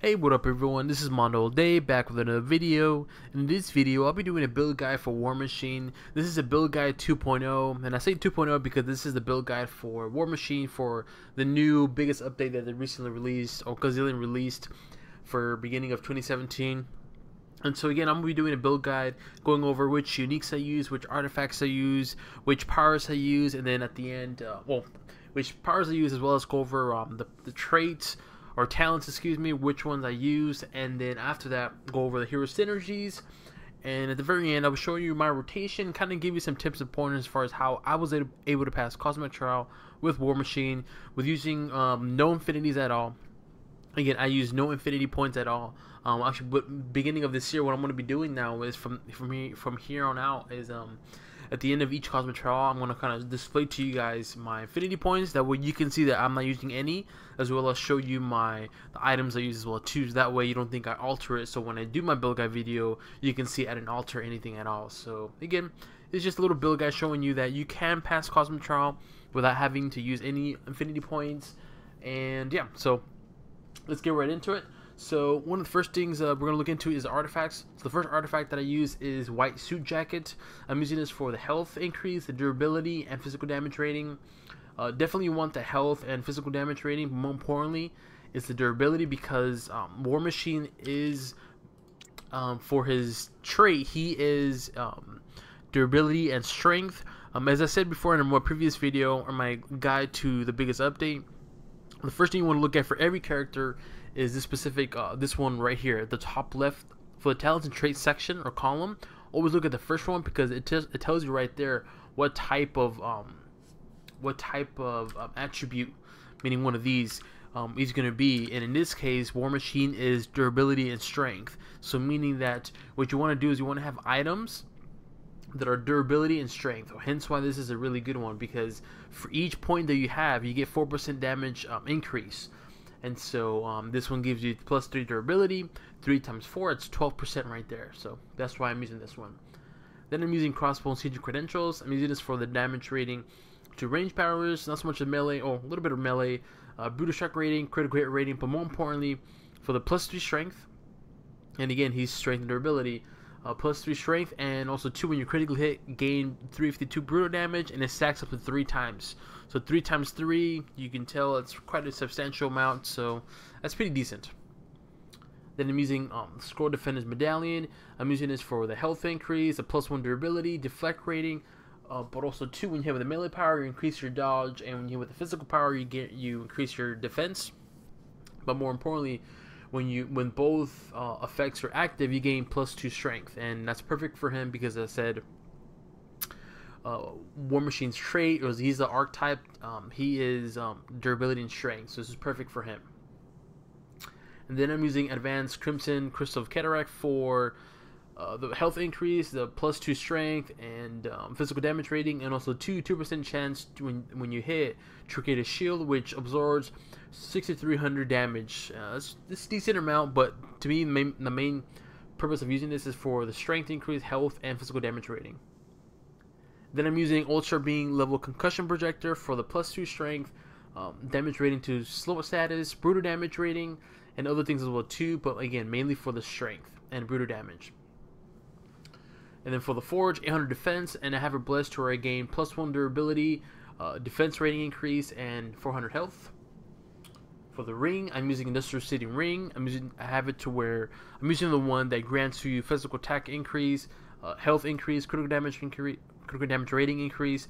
Hey, what up everyone, this is MandoAllDay back with another video. In this video, I'll be doing a build guide for War Machine. This is a build guide 2.0, and I say 2.0 because this is the build guide for War Machine for the new biggest update that they recently released, or Gazillion released for beginning of 2017. And so again, I'm going to be doing a build guide, going over which uniques I use, which artifacts I use, which powers I use, and then at the end, which powers I use, as well as go over the traits, or talents, excuse me, which ones I use, and then after that, go over the hero synergies, and at the very end, I'll be showing you my rotation, kind of give you some tips and pointers as far as how I was able to pass Cosmic Trial with War Machine, with using no infinities at all. Again, I use no infinity points at all. Actually, but beginning of this year, what I'm going to be doing now is from here on out is at the end of each Cosmic Trial, I'm going to kind of display to you guys my infinity points. That way you can see that I'm not using any, as well as show you the items I use as well too. That way you don't think I alter it. So when I do my build guide video, you can see I didn't alter anything at all. So again, it's just a little build guide showing you that you can pass Cosmic Trial without having to use any infinity points. And yeah, so let's get right into it. So one of the first things we're going to look into is artifacts. So the first artifact that I use is White Suit Jacket. I'm using this for the health increase, the durability, and physical damage rating. Definitely you want the health and physical damage rating, but more importantly, it's the durability, because War Machine is, for his trait, he is durability and strength. As I said before in a more previous video, or my guide to the biggest update, the first thing you want to look at for every character is this specific, this one right here at the top left for the talents and traits section or column. Always look at the first one, because it tells you right there what type of attribute, meaning one of these, is going to be. And in this case, War Machine is durability and strength. So meaning that what you want to do is you want to have items that are durability and strength. Hence why this is a really good one, because for each point that you have, you get 4% damage increase. And so this one gives you +3 durability, 3 times 4, it's 12% right there. So that's why I'm using this one. Then I'm using Crossbow and Siege Credentials. I'm using this for the damage rating to range powers, not so much of melee, or a little bit of melee, brutal shock rating, critical hit rating, but more importantly, for the +3 strength. And again, he's strength and durability. +3 strength, and also 2 when you critical hit, gain 352 brutal damage, and it stacks up to 3 times. So 3 times 3, you can tell it's quite a substantial amount, so that's pretty decent. Then I'm using Scroll Defender's Medallion. I'm using this for the health increase, the +1 durability, deflect rating, but also 2 when you hit with the melee power, you increase your dodge, and when you hit with the physical power, you increase your defense. But more importantly, when both effects are active, you gain +2 strength, and that's perfect for him because, as I said, War Machine's trait, he's the archetype, he is durability and strength, so this is perfect for him. And then I'm using Advanced Crimson Crystal of Cataract for the health increase, the +2 strength, and physical damage rating, and also 2% chance when you hit Tricketed Shield, which absorbs 6,300 damage. It's a decent amount, but to me, the main purpose of using this is for the strength increase, health, and physical damage rating. Then I'm using Ultra Beam Level Concussion Projector for the +2 strength, damage rating to slow status, brutal damage rating, and other things as well too, but again, mainly for the strength and brutal damage. And then for the Forge, 800 defense, and I have it blessed to where I gain +1 durability, defense rating increase, and 400 health. For the ring, I'm using Industrial City Ring. I have it to where I'm using the one that grants you physical attack increase, health increase, critical damage rating increase,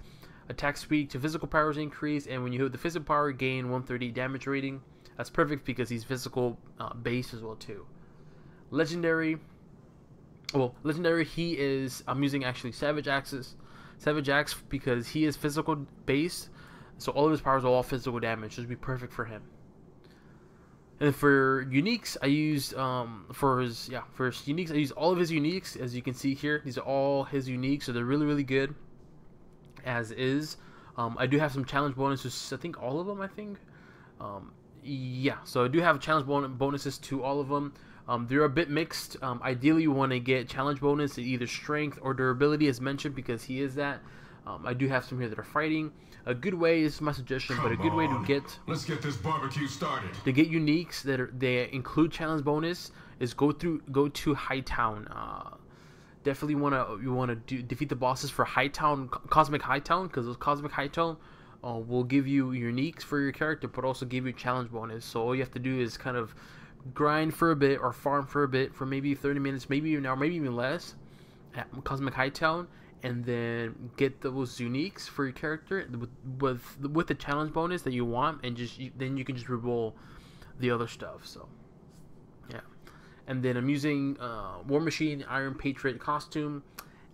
attack speed to physical powers increase, and when you hit the physical power, gain 130 damage rating. That's perfect because he's physical base as well too. Legendary, he is, I'm using actually Savage Axe because he is physical base, so all of his powers are all physical damage, so it'd be perfect for him. And for uniques, I used for his uniques, I use all of his uniques. As you can see here, these are all his uniques, so they're really good as is. I do have some challenge bonuses, I think all of them, yeah, so I do have challenge bonuses to all of them. They're a bit mixed. Ideally you want to get challenge bonus to either strength or durability, as mentioned, because he is that. I do have some here that are fighting. A good way, this is my suggestion, but a good way to get let's get this barbecue started. To get uniques they include challenge bonus is go to Hightown. Definitely wanna defeat the bosses for Hightown, Cosmic Hightown, because those Cosmic Hightown will give you uniques for your character, but also give you challenge bonus. So all you have to do is kind of grind for a bit or farm for a bit for maybe 30 minutes, maybe an hour, maybe even less at Cosmic Hightown, and then get those uniques for your character with the challenge bonus that you want, and then you can just reroll the other stuff. So yeah. And then I'm using War Machine Iron Patriot costume,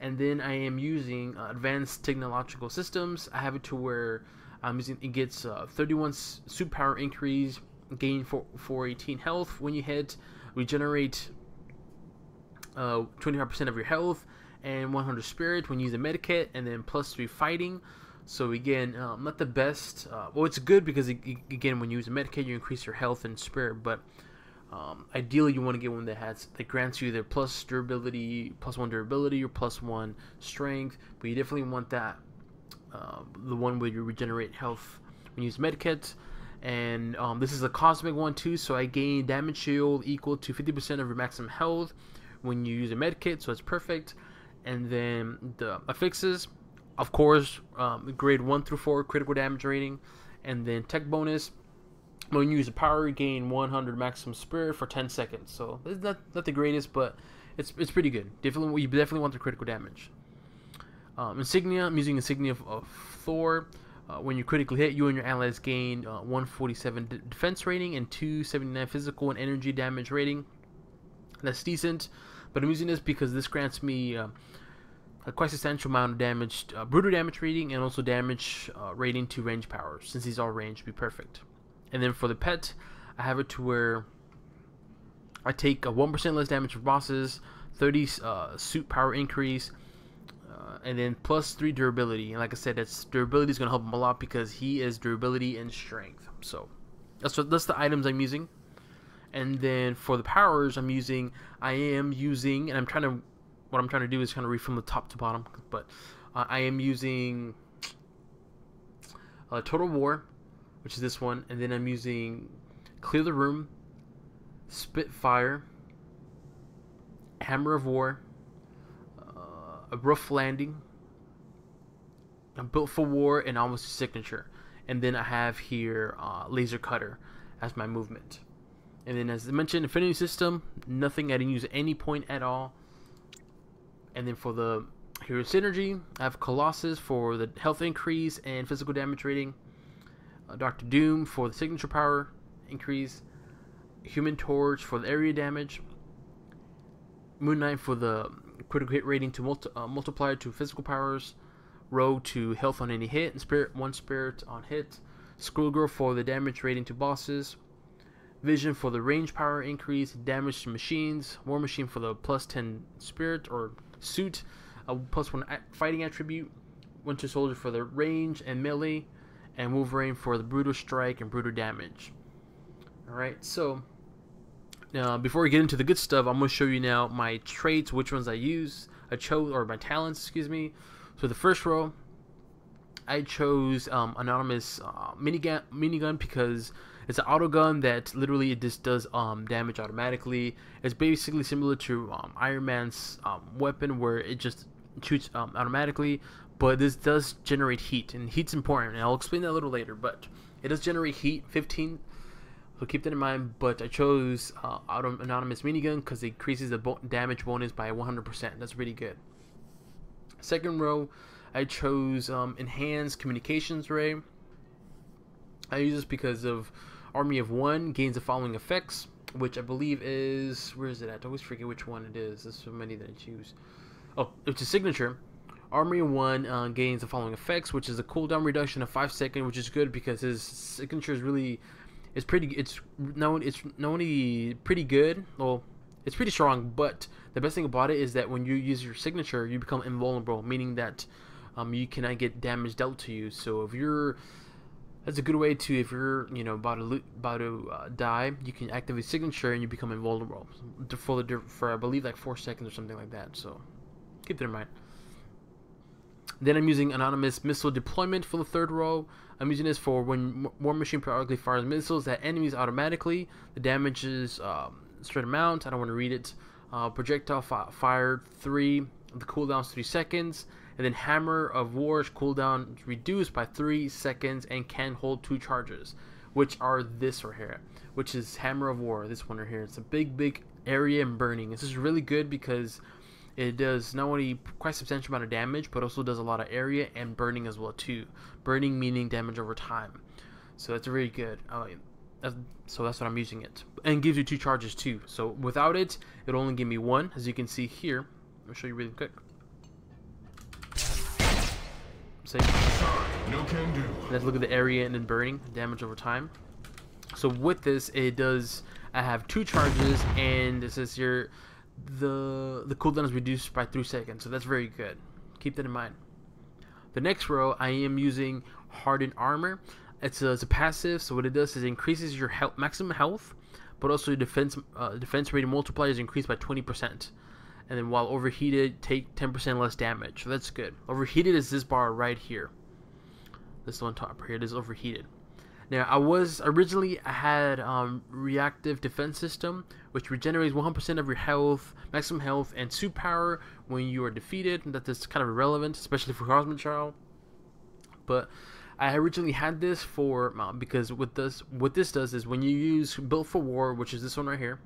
and then I am using Advanced Technological Systems. I have it to where I'm using, it gets 31 suit power increase, gain 418 health when you hit, regenerate 25% of your health, and 100 spirit when you use a medikit, and then +3 fighting. So again, not the best. Well, it's good because again, when you use a medikit, you increase your health and spirit, but ideally you want to get one that grants you either plus durability, +1 durability, or +1 strength. But you definitely want that the one where you regenerate health when you use medikits. And this is a cosmic one too, so I gain damage shield equal to 50% of your maximum health when you use a medikit, so it's perfect. And then the affixes, of course, grade 1 through 4 critical damage rating, and then tech bonus. When you use a power, you gain 100 maximum spirit for 10 seconds. So it's not the greatest, but it's pretty good. You definitely want the critical damage. Insignia, I'm using insignia of Thor. When you critically hit, you and your allies gain 147 defense rating and 279 physical and energy damage rating. That's decent, but I'm using this because this grants me a quite substantial amount of damage, brutal damage rating, and also damage rating to range powers. Since these are ranged, be perfect. And then for the pet, I have it to where I take a 1% less damage for bosses, 30 suit power increase, and then +3 durability. And like I said, durability is going to help him a lot because he is durability and strength. So that's the items I'm using. And then for the powers, what I'm trying to do is kind of read from the top to bottom, but I am using Total War, which is this one, and then I'm using Clear the Room, Spitfire, Hammer of War, a Rough Landing, I'm Built for War, and Almost a Signature. And then I have here Laser Cutter as my movement. And then, as I mentioned, Infinity System, nothing I didn't use at any point at all. And then for the Hero Synergy, I have Colossus for the health increase and physical damage rating, Dr. Doom for the signature power increase, Human Torch for the area damage, Moon Knight for the critical hit rating to multiplier to physical powers, Rogue to health on any hit, and Spirit 1 spirit on hit, Skullgirl for the damage rating to bosses, Vision for the range power increase, damage to machines, War Machine for the +10 spirit or suit, a +1 fighting attribute, Winter Soldier for the range and melee, and Wolverine for the brutal strike and brutal damage. Alright, so now before we get into the good stuff, I'm going to show you now my traits, which ones I chose, or my talents, excuse me. So the first row, I chose Anonymous minigun because it's an auto gun that literally it just does damage automatically. It's basically similar to Iron Man's weapon, where it just shoots automatically, but this does generate heat, and heat's important, and I'll explain that a little later. But it does generate heat, 15, so keep that in mind. But I chose Anonymous minigun because it increases the damage bonus by 100%. That's pretty good. Second row, I chose Enhanced Communications Ray. I use this because of Army of One gains the following effects, which I believe is, where is it at? I always forget which one it is. There's so many that I choose. Oh, it's a signature. Army of One gains the following effects, which is a cooldown reduction of 5 seconds, which is good because his signature is really, it's not only pretty good, well, it's pretty strong, but the best thing about it is that when you use your signature, you become invulnerable, meaning that you cannot get damage dealt to you. So if you're, that's a good way to, if you're, you know, about to die, you can activate signature and you become invulnerable for I believe like 4 seconds or something like that. So keep that in mind. Then I'm using anonymous missile deployment for the third row. I'm using this for when War Machine periodically fires missiles at enemies automatically. The damage is certain amount. I don't want to read it. Projectile fired 3. The cooldown is 3 seconds. And then Hammer of War's cooldown is reduced by 3 seconds and can hold 2 charges, which are this right here, which is Hammer of War. This one right here. It's a big area and burning. This is really good because it does not only quite substantial amount of damage, but also does a lot of area and burning as well too. Burning meaning damage over time. So that's very good. So that's what I'm using it. And gives you 2 charges too. So without it, it'll only give me 1, as you can see here. I'll show you really quick. No can do. Let's look at the area and then burning damage over time. So with this, it does. I have 2 charges, and it says here the cooldown is reduced by 3 seconds. So that's very good. Keep that in mind. The next row, I am using Hardened Armor. It's a passive. So what it does is it increases your maximum health, but also your defense rating multiplier is increased by 20%. And then while overheated, take 10% less damage. So that's good. Overheated is this bar right here. This one top here. It is overheated. Now I had reactive defense system, which regenerates 100% of your health, maximum health, and suit power when you are defeated. That is kind of irrelevant, especially for Cosmic Child. But I originally had this for because what this does is when you use Built for War, which is this one right here.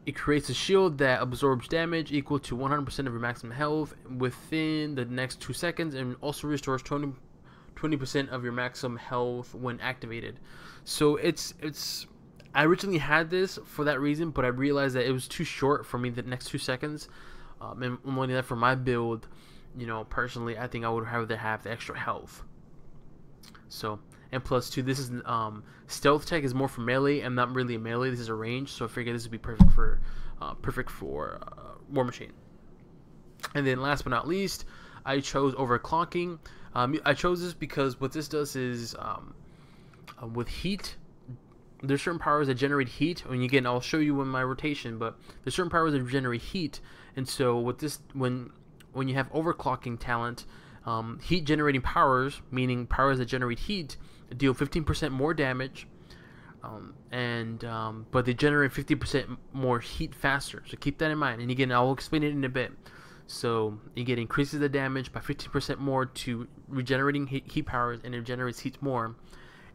It creates a shield that absorbs damage equal to 100% of your maximum health within the next 2 seconds, and also restores 20% of your maximum health when activated. So I originally had this for that reason, but I realized that it was too short for me the next 2 seconds. And only that for my build, you know, personally, I think I would rather have the extra health. So. And plus, too, this is stealth tech is more for melee and not really a melee. This is a range, so I figured this would be perfect for War Machine. And then, last but not least, I chose overclocking. I chose this because what this does is with heat, there's certain powers that generate heat. And again, I'll show you in my rotation, but there's certain powers that generate heat. And so, with this, when you have overclocking talent, heat generating powers, meaning powers that generate heat, deal 15% more damage, but they generate 50% more heat faster. So keep that in mind. And again, I'll explain it in a bit. So again, increases the damage by 15% more to regenerating heat powers, and it generates heat more.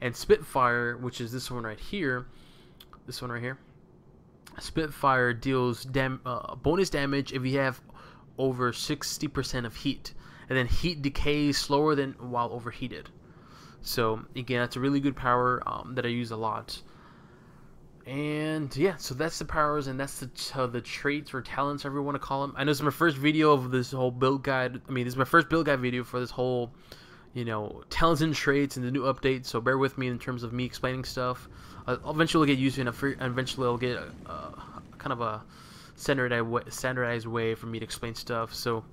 And Spitfire, which is this one right here, Spitfire deals bonus damage if you have over 60% of heat. And then heat decays slower than while overheated. So again, that's a really good power that I use a lot. And yeah, so that's the powers, and that's the traits or talents, whatever you want to call them. I know this is my first video of this whole build guide. I mean, this is my first build guide video for this whole, you know, talents and traits and the new update. So bear with me in terms of me explaining stuff. I'll eventually get used to it, and eventually I'll get kind of a standardized way for me to explain stuff. So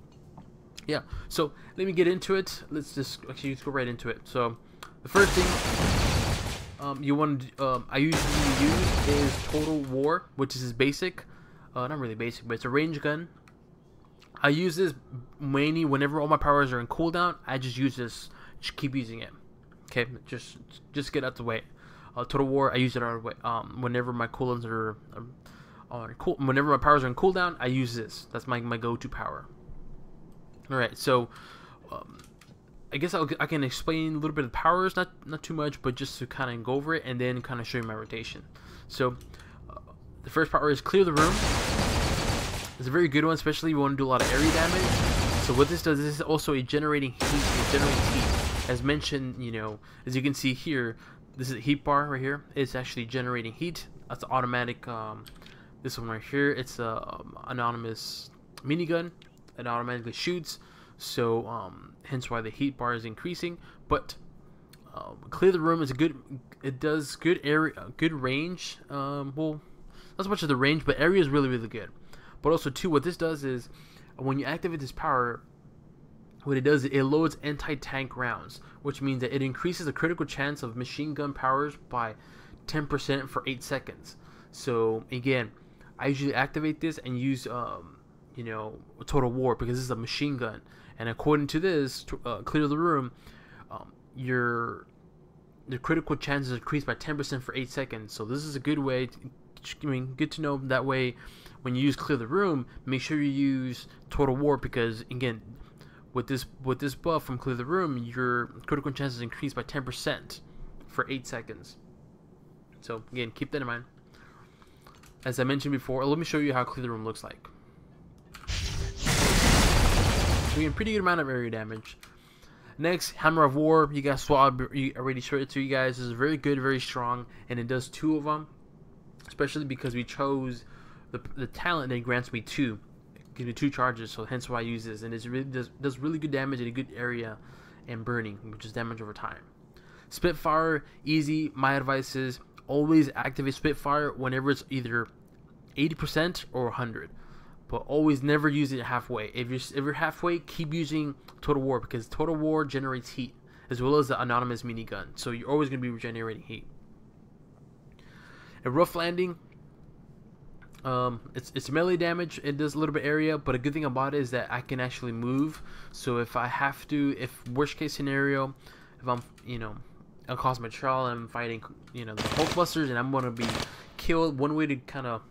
yeah, so let me get into it. Let's go right into it. So the first thing I usually use is Total War, which is basic, not really basic, but it's a range gun. I use this mainly whenever all my powers are in cooldown. I just use this, just keep using it. Okay, just get out the way. Total War, I use it out of the way. Whenever my cooldowns are whenever my powers are in cooldown, I use this. That's my go-to power. Alright, so I guess I can explain a little bit of the powers, not too much, but just to kind of go over it and then kind of show you my rotation. So the first power is Clear the Room. It's a very good one, especially if you want to do a lot of area damage. So what this does, this is also a generating heat. It generates heat. As mentioned, you know, as you can see here, this is a heat bar right here. It's actually generating heat. That's automatic. This one right here, it's a anonymous minigun. It automatically shoots, so hence why the heat bar is increasing. But Clear the Room is it does good area, good range. Well, not so much of the range, but area is really good. But also too, what this does is when you activate this power, what it does is it loads anti-tank rounds, which means that it increases the critical chance of machine gun powers by 10% for 8 seconds. So again, I usually activate this and use you know, Total War, because this is a machine gun, and according to this, Clear the Room, your critical chances increase by 10% for 8 seconds. So this is a good way good to know. That way when you use Clear the Room, make sure you use Total War, because again, with this buff from Clear the Room, your critical chances increase by 10% for 8 seconds. So again, keep that in mind. As I mentioned before, let me show you how Clear the Room looks like. So again, pretty good amount of area damage. Next, Hammer of War. You guys saw, I already showed it to you guys. This is very good, very strong, and it does 2 of them, especially because we chose the talent that grants me 2. It gives me 2 charges, so hence why I use this, and it really does really good damage in a good area and burning, which is damage over time. Spitfire, easy. My advice is always activate Spitfire whenever it's either 80% or 100. But always never use it halfway. If you're halfway, keep using Total War, because Total War generates heat, as well as the anonymous minigun. So you're always going to be generating heat. A rough landing, it's melee damage. It does a little bit area, but a good thing about it is that I can actually move. So if I have to, if worst case scenario, if I'm, you know, a Cosmic Trial and I'm fighting, you know, the Hulkbusters, and I'm going to be killed, one way to kind of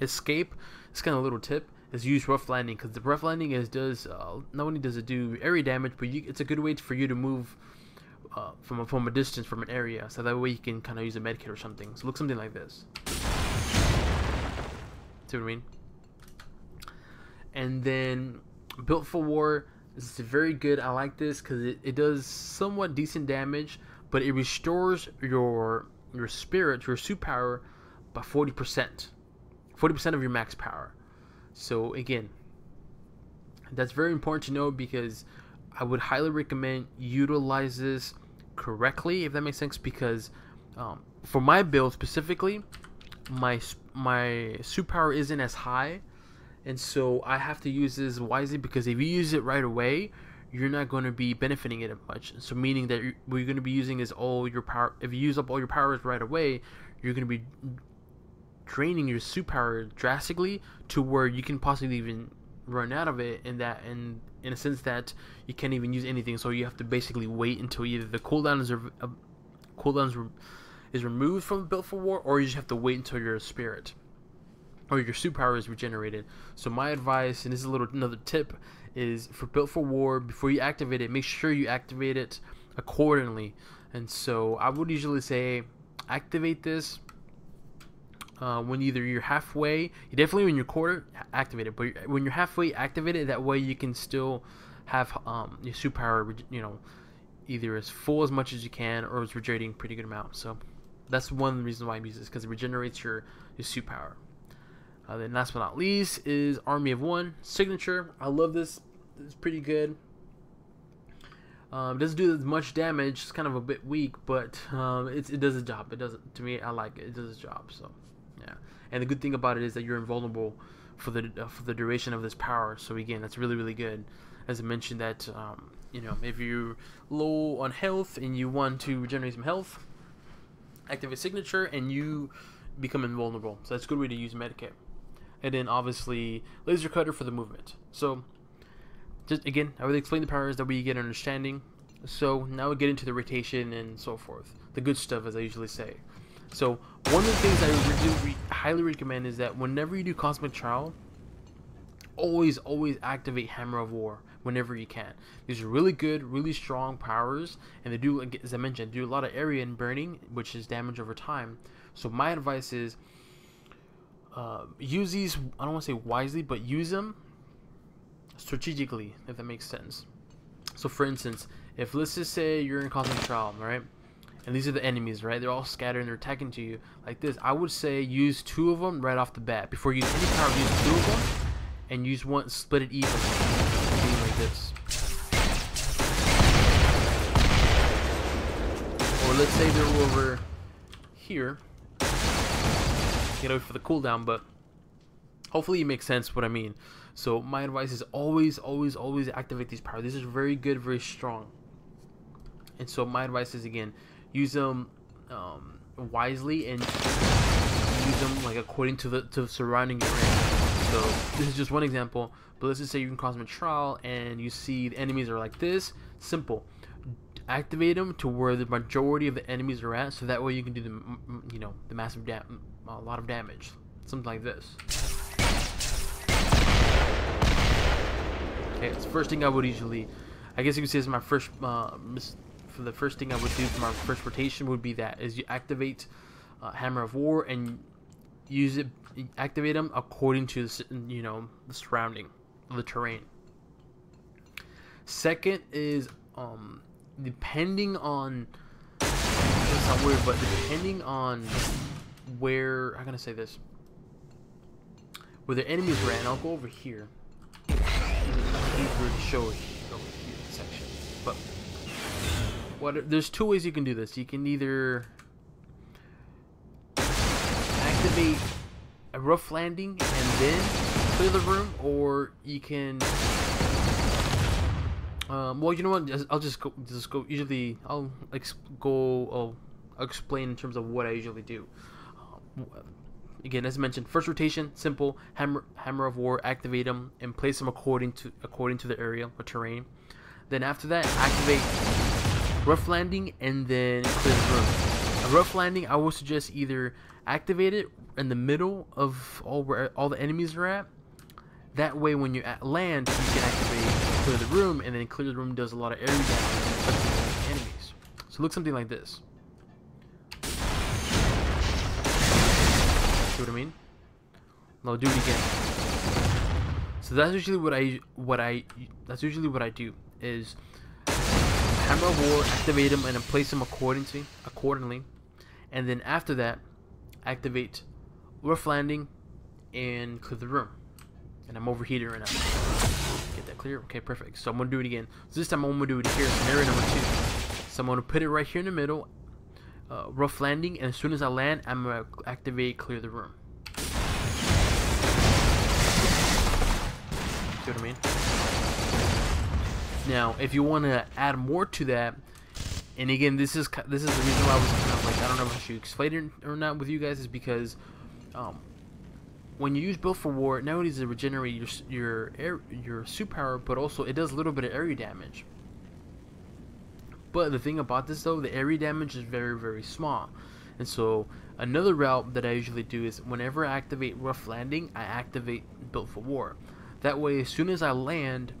escape, it's kind of a little tip, is use rough landing, because the rough landing does not only does it do area damage, but it's a good way for you to move from a distance from an area, so that way you can kind of use a medkit or something. So look something like this. See what I mean? And then Built for War, this is very good. I like this because it does somewhat decent damage, but it restores your spirit, your suit power, by 40%. 40% of your max power. So again, that's very important to know, because I would highly recommend utilize this correctly, if that makes sense, because for my build specifically, my suit power isn't as high, and so I have to use this wisely, because if you use it right away, you're not going to be benefiting it much. So meaning that what you're going to be using is all your power. If you use up all your powers right away, you're going to be draining your suit power drastically, to where you can possibly even run out of it, in a sense that you can't even use anything. So you have to basically wait until either the cooldown is removed from Built for War, or you just have to wait until your spirit or your suit power is regenerated. So my advice, and this is another tip, is for Built for War, before you activate it, make sure you activate it accordingly. And so I would usually say activate this when either you're halfway, definitely when you're quarter, activate it, but when you're halfway, activate it. That way you can still have your suit power, you know, either as full as much as you can, or it's regenerating pretty good amount. So that's one of the reasons why I use this, because it regenerates your suit power. Then last but not least is Army of One signature. I love this. It's pretty good. It doesn't do as much damage. It's kind of a bit weak, but it does its job. It does it, to me. I like it. It does its job. So yeah. And the good thing about it is that you're invulnerable for the duration of this power. So again, that's really, really good. As I mentioned, that you know, if you're low on health and you want to regenerate some health, activate signature and you become invulnerable. So that's a good way to use medkit. And then obviously laser cutter for the movement. So just again, I really explain the powers that we get an understanding. So now we get into the rotation and so forth, the good stuff, as I usually say. So one of the things I really highly recommend is that whenever you do Cosmic Trial, always activate Hammer of War whenever you can. These are really good, really strong powers, and they do, as I mentioned, do a lot of area and burning, which is damage over time. So my advice is use these, I don't want to say wisely, but use them strategically, if that makes sense. So for instance, if let's just say you're in Cosmic Trial, right, and these are the enemies, right, they're all scattered and they're attacking to you like this, I would say use 2 of them right off the bat. Before you use any power, use 2 of them, and use one, split it evenly, like this. Or let's say they're over here, get away for the cooldown, but hopefully it makes sense what I mean. So my advice is always activate these powers. These are very good, very strong. And so my advice is, again, use them wisely, and use them like according to the surrounding area. So this is just one example, but let's just say you're in Cosmic Trial and you see the enemies are like this. Simple. Activate them to where the majority of the enemies are at, so that way you can do the, you know, the massive a lot of damage. Something like this. Okay, it's the first thing I would usually, I guess you could say is my first, for the first thing I would do for my first rotation would be that, is you activate Hammer of War and use it, activate them according to the, you know, the surrounding, the terrain. Second is, depending on, it's not weird, but depending on where, how can I say this, where the enemies ran, I'll go over here. It's easier to show over here section. But there's two ways you can do this. You can either activate a rough landing and then clear the room, or you can well, you know what, I'll just go usually I'll explain in terms of what I usually do. Again, as mentioned, first rotation, simple, hammer of war, activate them and place them according to the area or terrain. Then after that, activate rough landing and then clear the room. A rough landing, I would suggest either activate it in the middle of where all the enemies are at. That way, when you land, you can activate clear the room, and then clear the room does a lot of area damage and affects the enemies. So it looks something like this. See what I mean? I'll do it again. So that's usually what I do is Hammer of War, activate them and then place them accordingly, and then after that activate rough landing and clear the room. And I'm overheating right now. Get that clear? Okay, perfect. So I'm gonna do it again. So this time I'm gonna do it here, scenario number 2. So I'm gonna put it right here in the middle, rough landing, and as soon as I land, I'm gonna activate clear the room. See what I mean? Now, if you want to add more to that, and again, this is the reason why I was kind of like, I don't know if I should explain it or not with you guys, is because when you use Built for War, not only does it regenerate your suit power, but also it does a little bit of area damage. But the thing about this though, the area damage is very, very small. And so another route that I usually do is whenever I activate rough landing, I activate Built for War. That way, as soon as I land,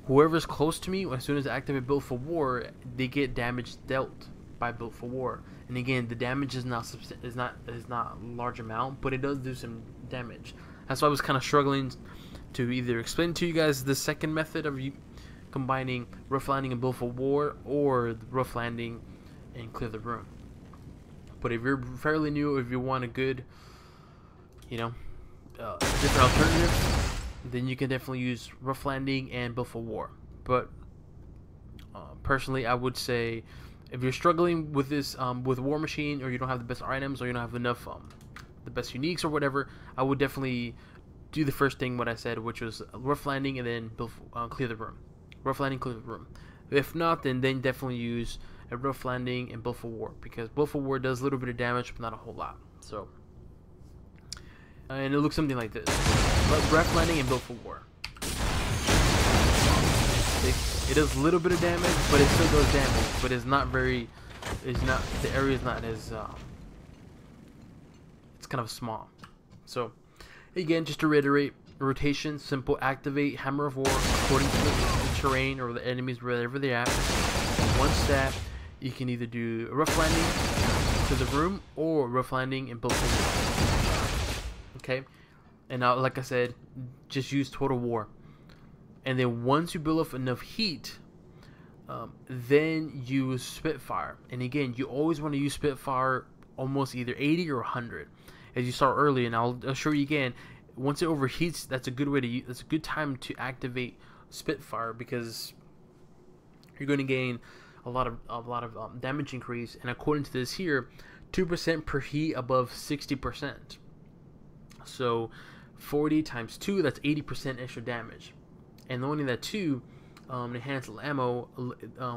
whoever's close to me, as soon as I activate Built for War, they get damage dealt by Built for War. And again, the damage is not a large amount, but it does do some damage. That's why I was kind of struggling to either explain to you guys the second method of combining rough landing and Built for War, or rough landing and clear the room. But if you're fairly new, if you want a good, you know, different alternative, then you can definitely use rough landing and Built for War. But personally, I would say, if you're struggling with this, with War Machine, or you don't have the best items, or you don't have enough, the best uniques or whatever, I would definitely do the first thing what I said, which was rough landing and then clear the room. Rough landing, clear the room. If not, then definitely use a rough landing and Built for War, because Built for War does a little bit of damage, but not a whole lot. So, and it looks something like this: rough landing and Built for War. It does a little bit of damage, but it still does damage. But it's not very. It's not, the area is not as. It's kind of small. So, again, just to reiterate, rotation, simple, activate Hammer of War according to the terrain or the enemies wherever they're at. Once that, you can either do a rough landing to the room or rough landing and Built for War. Okay, and now, like I said, just use Total War. And then once you build up enough heat, then use Spitfire. And again, you always want to use Spitfire almost either 80 or 100 as you start early. And I'll show you again. Once it overheats, that's a good way to. That's a good time to activate Spitfire, because you're going to gain a lot of damage increase. And according to this here, 2% per heat above 60%. So 40 times 2, that's 80% extra damage. And not only that too, enhanced ammo,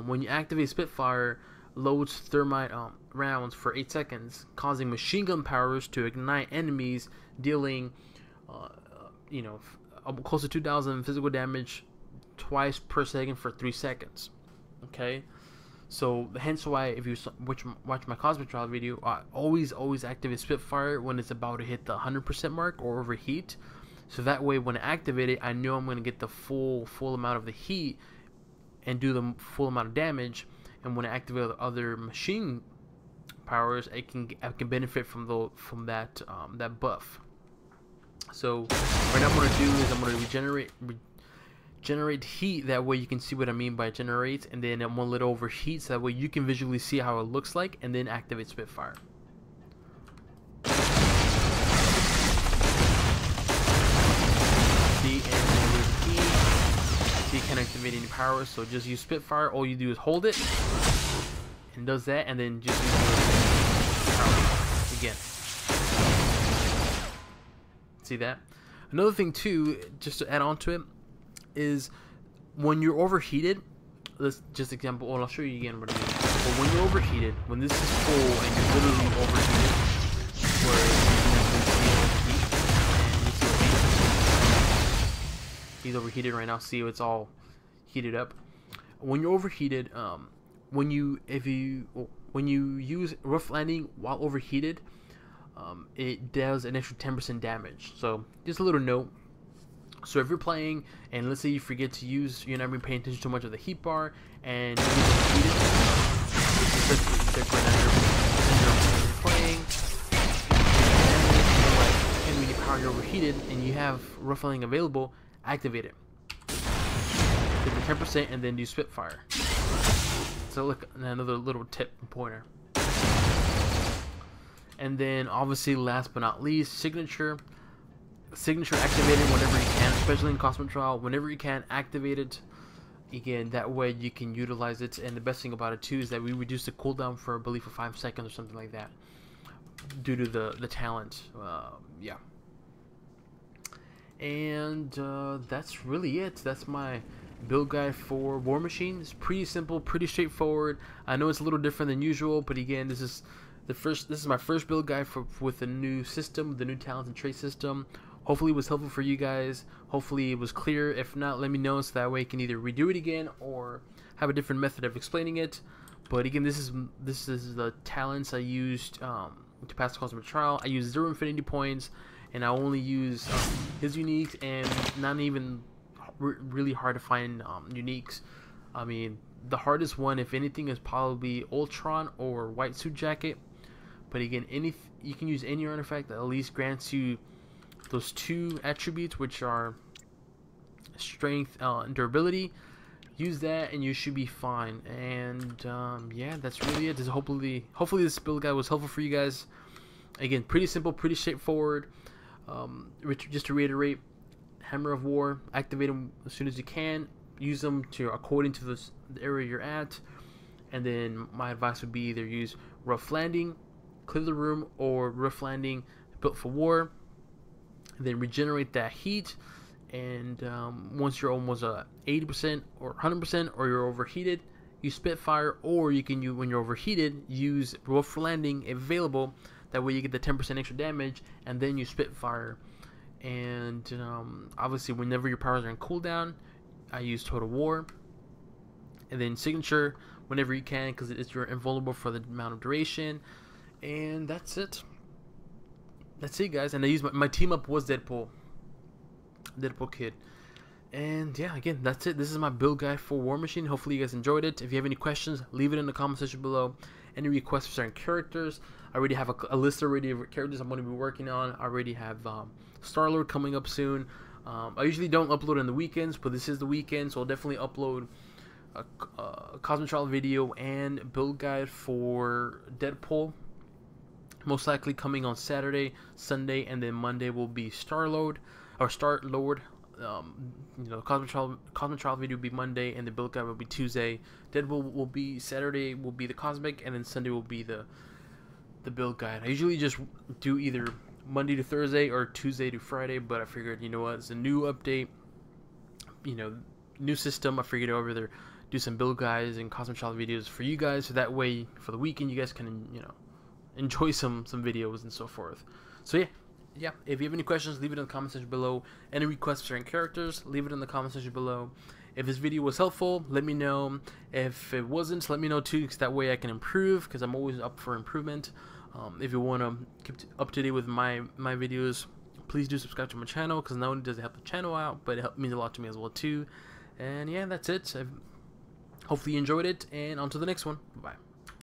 when you activate Spitfire, loads thermite rounds for 8 seconds, causing machine gun powers to ignite enemies, dealing you know, close to 2,000 physical damage twice per second for 3 seconds. Okay, so hence why if you watch my Cosmic Trial video, I always activate Spitfire when it's about to hit the 100% mark or overheat. So that way, when I activate it, I know I'm going to get the full amount of the heat and do the full amount of damage. And when I activate the other machine powers, I can benefit from that buff. So right now, what I'm going to do is I'm going to generate heat. That way you can see what I mean by generate, and then I'm going to let it overheat so that way you can visually see how it looks like, and then activate Spitfire. See, and you can't activate any power, so just use Spitfire. All you do is hold it, and does that, and then just use power again. See that? Another thing too, just to add on to it, is when you're overheated. Let's just example. Well, I'll show you again what I mean. But when you're overheated, when this is full and you're literally overheated, where you can actually see the heat, and you see he's overheated right now. See, it's all heated up. When you're overheated, when you use rough landing while overheated, it does an extra 10% damage. So just a little note. So if you're playing and let's say you forget to use, you're not even paying attention too much of the heat bar, and you're playing, and when your power you're overheated and you have rough landing available, activate it. Get the 10% and then do Spitfire. So look, another little tip and pointer. And then obviously last but not least, signature activated whenever you can, especially in Cosmic Trial. Whenever you can, activate it. Again, that way you can utilize it. And the best thing about it too is that we reduce the cooldown for, I believe, for 5 seconds or something like that, due to the talent. Yeah. And that's really it. That's my build guide for War Machine. It's pretty simple, pretty straightforward. I know it's a little different than usual, but again, this is my first build guide with the new system, the new talent and trait system. Hopefully it was helpful for you guys. Hopefully it was clear. If not, let me know so that way I can either redo it again or have a different method of explaining it. But again, this is the talents I used to pass the Cosmic Trial. I used 0 infinity points, and I only use his uniques, and not even really hard to find uniques. I mean, the hardest one, if anything, is probably Ultron or White Suit Jacket. But again, you can use any artifact that at least grants you those 2 attributes, which are strength and durability. Use that and you should be fine. And yeah, that's really it. Hopefully this build guide was helpful for you guys. Again, pretty simple, pretty straightforward. Just to reiterate, Hammer of War, activate them as soon as you can. Use them according to the area you're at. And then my advice would be either use Rough Landing, Clear the Room, or Rough Landing built for war. And then regenerate that heat, and once you're almost 80% or 100% or you're overheated, use Spitfire, or you can when you're overheated, use Rough Landing available. That way you get the 10% extra damage, and then use Spitfire. And obviously whenever your powers are in cooldown, I use Total War. And then signature whenever you can, because you're invulnerable for the amount of duration. And that's it. That's it, guys. And I used my team up was Deadpool Kid. And yeah, again, that's it. This is my build guide for War Machine. Hopefully you guys enjoyed it. If you have any questions, leave it in the comment section below. Any requests for certain characters, I already have a list already of characters I'm going to be working on. I already have Star-Lord coming up soon. I usually don't upload on the weekends, but this is the weekend, so I'll definitely upload a Cosmic Trial video and build guide for Deadpool. Most likely coming on Saturday, Sunday, and then Monday will be Star-Lord. You know, Cosmic Trial video will be Monday, and the build guide will be Tuesday. Deadpool will be Saturday, will be the Cosmic, and then Sunday will be the build guide. I usually just do either Monday to Thursday or Tuesday to Friday, but I figured, you know what, it's a new update, you know, new system. I figured I'd rather do some build guides and Cosmic Trial videos for you guys, so that way for the weekend you guys can, you know, enjoy some videos and so forth. So yeah, yeah, if you have any questions, leave it in the comment section below. Any requests for certain characters, leave it in the comment section below. If this video was helpful, let me know. If it wasn't, let me know too, because that way I can improve, because I'm always up for improvement. If you want to keep up to date with my videos, please do subscribe to my channel, because not only does it help the channel out, but it means a lot to me as well too. And yeah, that's it. Hopefully you enjoyed it, and on to the next one. Bye.